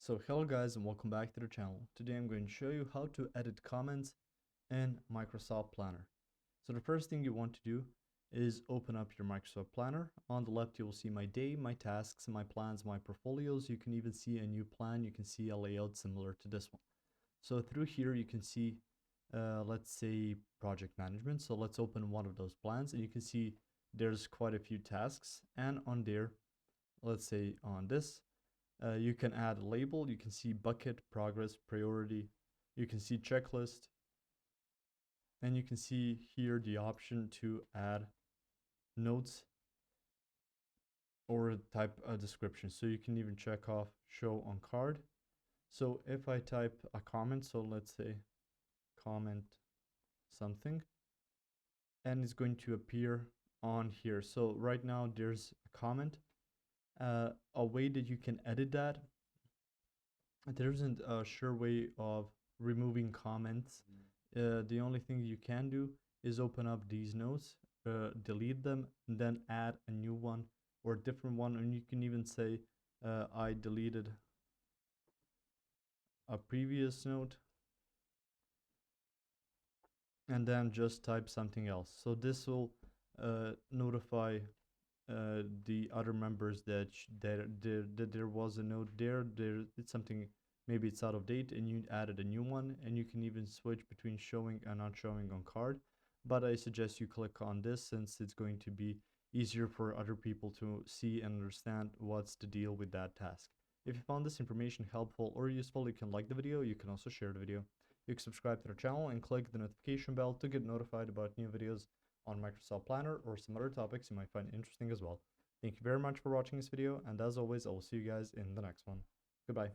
So hello guys and welcome back to the channel. Today I'm going to show you how to edit comments in Microsoft Planner. So the first thing you want to do is open up your Microsoft Planner. On the left you will see my day, my tasks, my plans, my portfolios. You can even see a new plan. You can see a layout similar to this one. So through here you can see let's say project management. So let's open one of those plans and you can see there's quite a few tasks, and on there, let's say on this, you can add a label. You can see bucket, progress, priority. You can see checklist. And you can see here the option to add notes or type a description. So you can even check off show on card. So if I type a comment, so let's say comment something, and it's going to appear on here. So right now there's a comment. A way that you can edit that, there isn't a sure way of removing comments. The only thing you can do is open up these notes, delete them, and then add a new one or a different one. And you can even say, I deleted a previous note, and then just type something else. So this will notify the other members that there was a note there. It's something, maybe it's out of date and you added a new one, and you can even switch between showing and not showing on card. But I suggest you click on this since it's going to be easier for other people to see and understand what's the deal with that task. If you found this information helpful or useful, you can like the video. You can also share the video. You can subscribe to the channel and click the notification bell to get notified about new videos on Microsoft Planner or some other topics you might find interesting as well. Thank you very much for watching this video, and as always, I will see you guys in the next one. Goodbye.